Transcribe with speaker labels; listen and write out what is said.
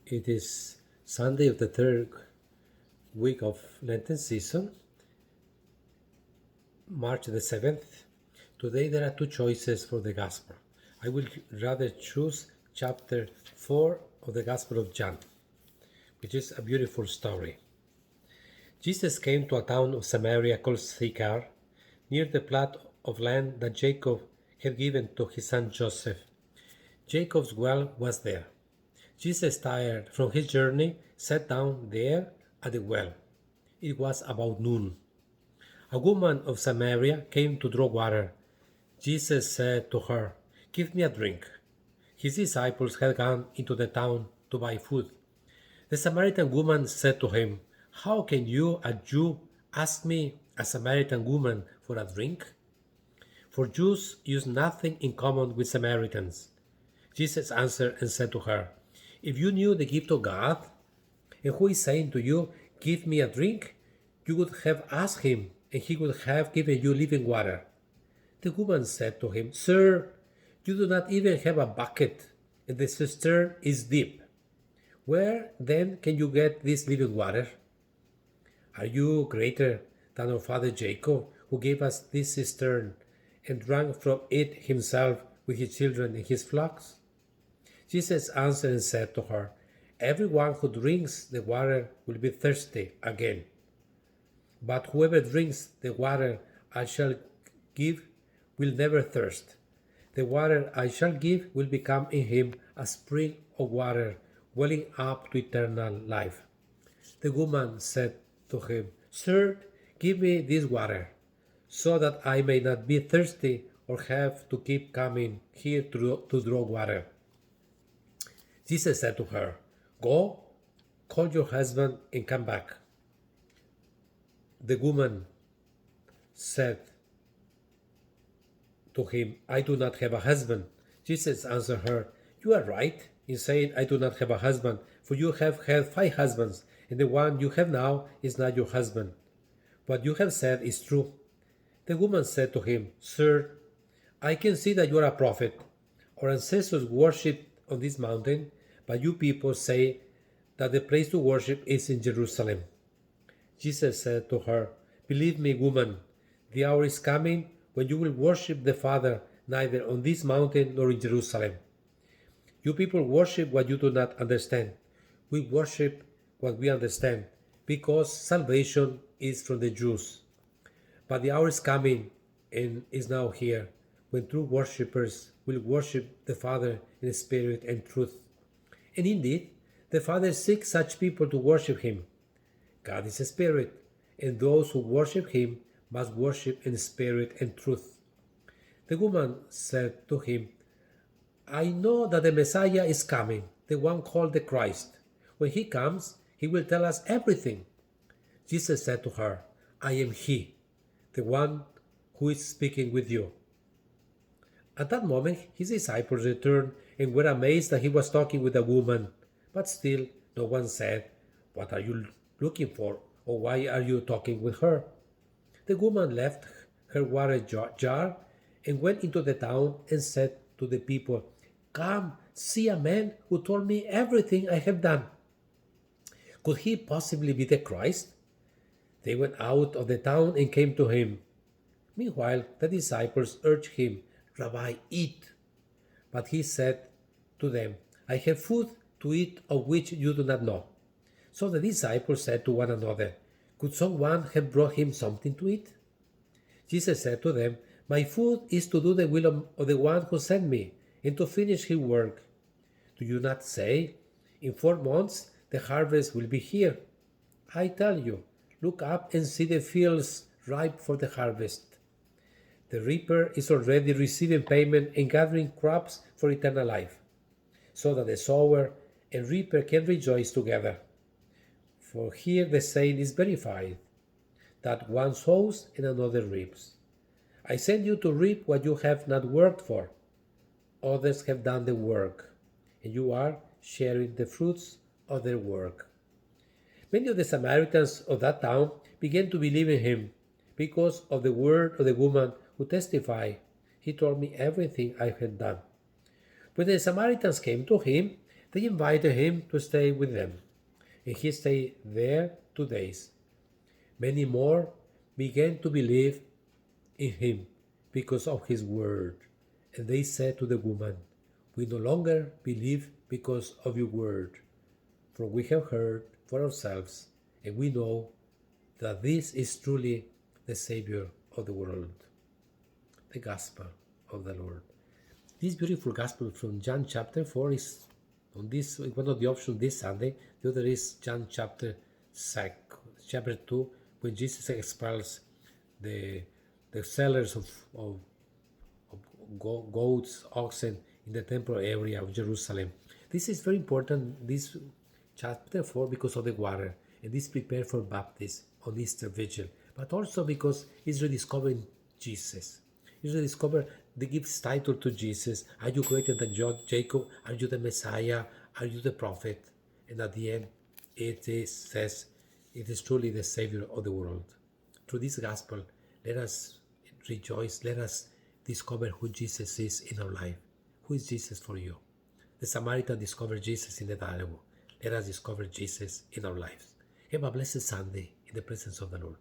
Speaker 1: It is Sunday of the third week of Lenten season, March the 7th. Today there are two choices for the Gospel. I will rather choose chapter 4 of the Gospel of John, which is a beautiful story. Jesus came to a town of Samaria called Sychar, near the plot of land that Jacob had given to his son Joseph. Jacob's well was there. Jesus, tired from his journey, sat down there at the well. It was about noon. A woman of Samaria came to draw water. Jesus said to her, "Give me a drink." His disciples had gone into the town to buy food. The Samaritan woman said to him, "How can you, a Jew, ask me, a Samaritan woman, for a drink?" For Jews use nothing in common with Samaritans. Jesus answered and said to her, "If you knew the gift of God, and who is saying to you, 'Give me a drink,' you would have asked him, and he would have given you living water." The woman said to him, "Sir, you do not even have a bucket, and the cistern is deep. Where then can you get this living water? Are you greater than our father Jacob, who gave us this cistern and drank from it himself with his children and his flocks?" Jesus answered and said to her, "Everyone who drinks the water will be thirsty again. But whoever drinks the water I shall give will never thirst. The water I shall give will become in him a spring of water welling up to eternal life." The woman said to him, "Sir, give me this water, so that I may not be thirsty or have to keep coming here to draw water." Jesus said to her, "Go, call your husband and come back." The woman said to him, "I do not have a husband." Jesus answered her, "You are right in saying, 'I do not have a husband,' for you have had 5 husbands, and the one you have now is not your husband. What you have said is true." The woman said to him, "Sir, I can see that you are a prophet. Our ancestors worshipped on this mountain, but you people say that the place to worship is in Jerusalem." Jesus said to her, "Believe me, woman, the hour is coming when you will worship the Father neither on this mountain nor in Jerusalem. You people worship what you do not understand. We worship what we understand, because salvation is from the Jews. But the hour is coming and is now here when true worshippers will worship the Father in spirit and truth. And indeed, the Father seeks such people to worship him. God is a spirit, and those who worship him must worship in spirit and truth." The woman said to him, "I know that the Messiah is coming, the one called the Christ. When he comes, he will tell us everything." Jesus said to her, "I am he, the one who is speaking with you." At that moment, his disciples returned and were amazed that he was talking with a woman. But still, no one said, "What are you looking for?" or "Why are you talking with her?" The woman left her water jar and went into the town and said to the people, "Come, see a man who told me everything I have done. Could he possibly be the Christ?" They went out of the town and came to him. Meanwhile, the disciples urged him, "Rabbi, eat." But he said to them, "I have food to eat of which you do not know." So the disciples said to one another, "Could someone have brought him something to eat?" Jesus said to them, "My food is to do the will of the one who sent me and to finish his work. Do you not say, 'In 4 months the harvest will be here'? I tell you, look up and see the fields ripe for the harvest. The reaper is already receiving payment and gathering crops for eternal life, so that the sower and reaper can rejoice together. For here the saying is verified, that one sows and another reaps. I send you to reap what you have not worked for. Others have done the work, and you are sharing the fruits of their work." Many of the Samaritans of that town began to believe in him because of the word of the woman who testified, "He told me everything I had done." When the Samaritans came to him, They invited him to stay with them, and he stayed there 2 days. Many more began to believe in him because of his word. And they said to the woman, "We no longer believe because of your word, for we have heard for ourselves, and we know that this is truly the Savior of the world." The Gospel of the Lord. This beautiful Gospel from John chapter 4 is on this one of the options this Sunday. The other is John chapter 2, when Jesus expels the sellers of goats, oxen in the temple area of Jerusalem. This is very important, this chapter 4, because of the water, and this prepared for baptism on Easter Vigil, but also because it's rediscovering Jesus. It's rediscovered, they give title to Jesus. Are you greater than Jacob? Are you the Messiah? Are you the prophet? And at the end, says, it is truly the Savior of the world. Through this gospel, let us rejoice, let us discover who Jesus is in our life. Who is Jesus for you? The Samaritan discovered Jesus in the dialogue. Let us discover Jesus in our lives. Have a blessed Sunday in the presence of the Lord.